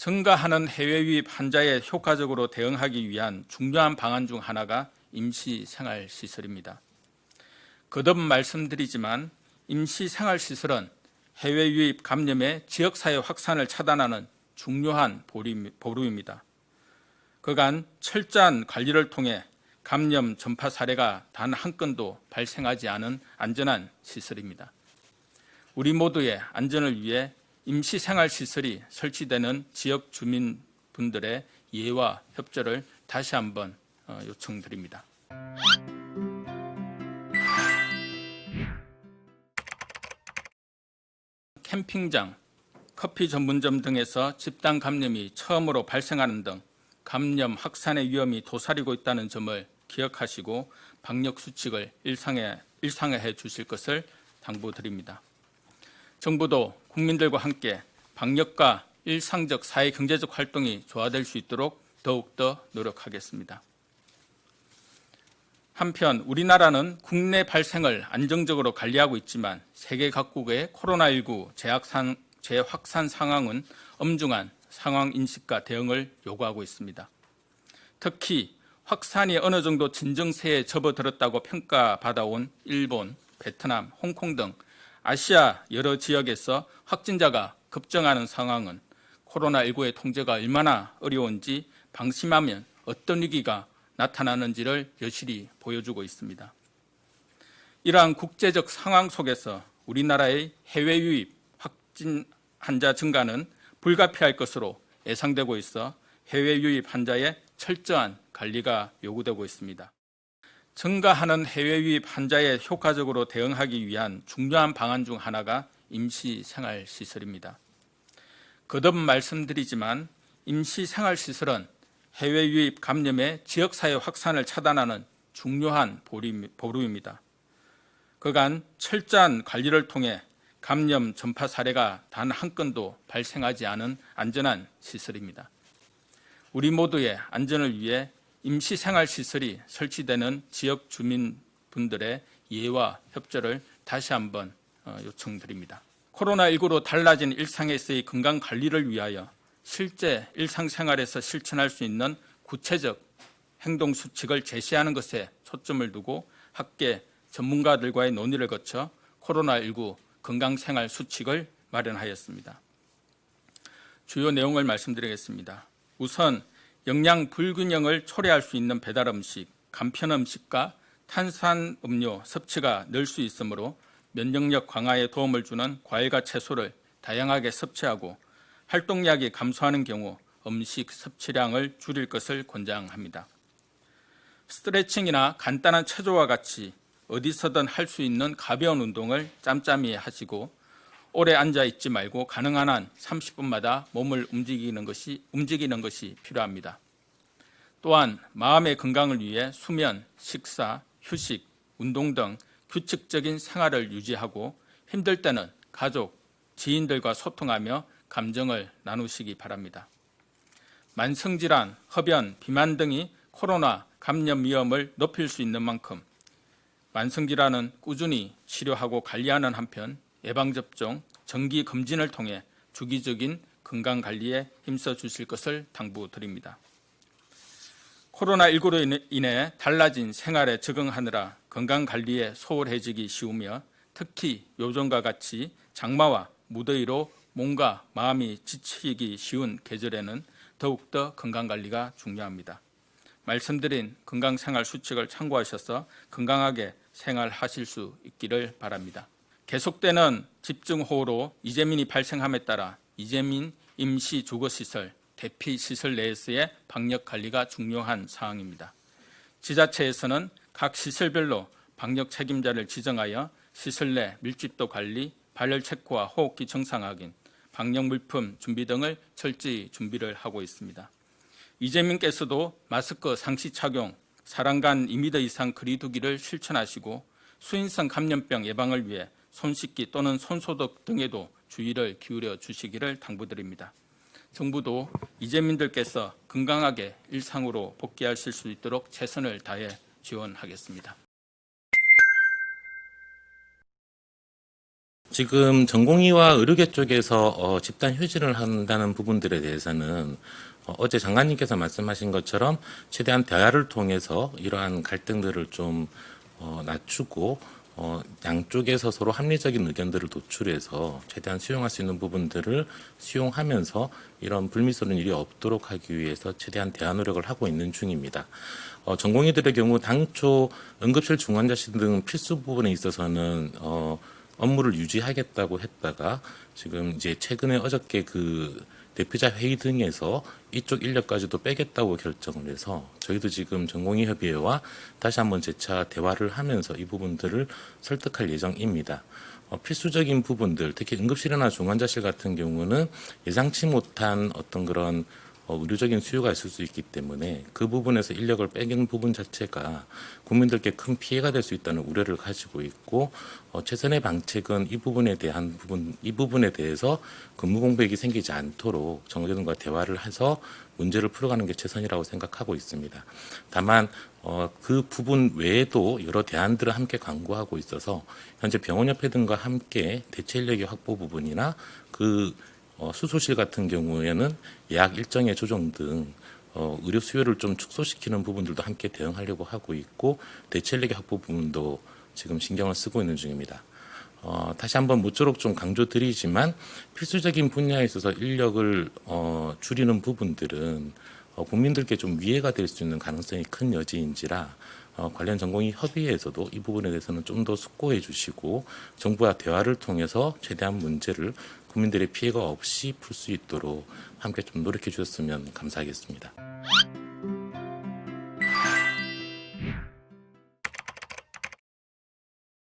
증가하는 해외 유입 환자에 효과적으로 대응하기 위한 중요한 방안 중 하나가 임시생활시설입니다. 거듭 말씀드리지만 임시생활시설은 해외 유입 감염의 지역사회 확산을 차단하는 중요한 보루입니다. 그간 철저한 관리를 통해 감염 전파 사례가 단 한 건도 발생하지 않은 안전한 시설입니다. 우리 모두의 안전을 위해 임시생활시설이 설치되는 지역 주민분들의 이해와 협조를 다시 한번 요청드립니다. 캠핑장, 커피 전문점 등에서 집단 감염이 처음으로 발생하는 등 감염 확산의 위험이 도사리고 있다는 점을 기억하시고 방역 수칙을 일상화해 주실 것을 당부드립니다. 정부도 국민들과 함께 방역과 일상적 사회 경제적 활동이 조화될 수 있도록 더욱더 노력하겠습니다. 한편 우리나라는 국내 발생을 안정적으로 관리하고 있지만 세계 각국의 코로나19 재확산 상황은 엄중한 상황 인식과 대응을 요구하고 있습니다. 특히 확산이 어느 정도 진정세에 접어들었다고 평가받아온 일본, 베트남, 홍콩 등 아시아 여러 지역에서 확진자가 급증하는 상황은 코로나19의 통제가 얼마나 어려운지 방심하면 어떤 위기가 나타나는지를 여실히 보여주고 있습니다. 이러한 국제적 상황 속에서 우리나라의 해외 유입 확진 환자 증가는 불가피할 것으로 예상되고 있어 해외 유입 환자의 철저한 관리가 요구되고 있습니다. 증가하는 해외 유입 환자에 효과적으로 대응하기 위한 중요한 방안 중 하나가 임시생활시설입니다. 거듭 말씀드리지만 임시생활시설은 해외 유입 감염의 지역사회 확산을 차단하는 중요한 보루입니다. 그간 철저한 관리를 통해 감염 전파 사례가 단 한 건도 발생하지 않은 안전한 시설입니다. 우리 모두의 안전을 위해 임시생활시설이 설치되는 지역 주민분들의 이해와 협조를 다시 한번 요청드립니다. 코로나19로 달라진 일상에서의 건강관리를 위하여 실제 일상생활에서 실천할 수 있는 구체적 행동수칙을 제시하는 것에 초점을 두고 학계 전문가들과의 논의를 거쳐 코로나19 건강생활 수칙을 마련하였습니다. 주요 내용을 말씀드리겠습니다. 우선 영양 불균형을 초래할 수 있는 배달음식, 간편음식과 탄산음료 섭취가 늘 수 있으므로 면역력 강화에 도움을 주는 과일과 채소를 다양하게 섭취하고 활동량이 감소하는 경우 음식 섭취량을 줄일 것을 권장합니다. 스트레칭이나 간단한 체조와 같이 어디서든 할 수 있는 가벼운 운동을 짬짬이 하시고 오래 앉아 있지 말고 가능한 한 30분마다 몸을 움직이는 것이 필요합니다. 또한 마음의 건강을 위해 수면, 식사, 휴식, 운동 등 규칙적인 생활을 유지하고 힘들 때는 가족, 지인들과 소통하며 감정을 나누시기 바랍니다. 만성질환, 흡연, 비만 등이 코로나 감염 위험을 높일 수 있는 만큼 만성질환은 꾸준히 치료하고 관리하는 한편 예방접종, 정기검진을 통해 주기적인 건강관리에 힘써 주실 것을 당부드립니다. 코로나19로 인해 달라진 생활에 적응하느라 건강관리에 소홀해지기 쉬우며 특히 요즘과 같이 장마와 무더위로 몸과 마음이 지치기 쉬운 계절에는 더욱더 건강관리가 중요합니다. 말씀드린 건강생활 수칙을 참고하셔서 건강하게 생활하실 수 있기를 바랍니다. 계속되는 집중호우로 이재민이 발생함에 따라 이재민 임시주거시설, 대피시설 내에서의 방역관리가 중요한 사항입니다. 지자체에서는 각 시설별로 방역 책임자를 지정하여 시설 내 밀집도 관리, 발열 체크와 호흡기 정상 확인, 방역물품 준비 등을 철저히 준비를 하고 있습니다. 이재민께서도 마스크 상시 착용, 사람 간 2m 이상 거리 두기를 실천하시고 수인성 감염병 예방을 위해 손 씻기 또는 손소독 등에도 주의를 기울여 주시기를 당부드립니다. 정부도 이재민들께서 건강하게 일상으로 복귀하실 수 있도록 최선을 다해 지원하겠습니다. 지금 전공의와 의료계 쪽에서 집단 휴진을 한다는 부분들에 대해서는 어제 장관님께서 말씀하신 것처럼 최대한 대화를 통해서 이러한 갈등들을 좀 낮추고 양쪽에서 서로 합리적인 의견들을 도출해서 최대한 수용할 수 있는 부분들을 수용하면서 이런 불미스러운 일이 없도록 하기 위해서 최대한 대화 노력을 하고 있는 중입니다. 전공의들의 경우 당초 응급실 중환자실 등 필수 부분에 있어서는 업무를 유지하겠다고 했다가 지금 이제 최근에 어저께 그 대표자 회의 등에서 이쪽 인력까지도 빼겠다고 결정을 해서 저희도 지금 전공의 협의회와 다시 한번 재차 대화를 하면서 이 부분들을 설득할 예정입니다. 필수적인 부분들, 특히 응급실이나 중환자실 같은 경우는 예상치 못한 어떤 그런 의료적인 수요가 있을 수 있기 때문에 그 부분에서 인력을 빼는 부분 자체가 국민들께 큰 피해가 될 수 있다는 우려를 가지고 있고 최선의 방책은 이 부분에 대해서 근무 공백이 생기지 않도록 정부등과 대화를 해서 문제를 풀어가는 게 최선이라고 생각하고 있습니다. 다만 그 부분 외에도 여러 대안들을 함께 강구하고 있어서 현재 병원협회 등과 함께 대체 인력의 확보 부분이나 그 수술실 같은 경우에는 예약 일정의 조정 등 의료 수요를 좀 축소시키는 부분들도 함께 대응하려고 하고 있고 대체 인력의 확보 부분도 지금 신경을 쓰고 있는 중입니다. 다시 한번 모쪼록 좀 강조드리지만 필수적인 분야에 있어서 인력을 줄이는 부분들은 국민들께 좀 위해가 될 수 있는 가능성이 큰 여지인지라 관련 전공의 협의회에서도 이 부분에 대해서는 좀 더 숙고해 주시고 정부와 대화를 통해서 최대한 문제를 국민들의 피해가 없이 풀 수 있도록 함께 좀 노력해 주셨으면 감사하겠습니다.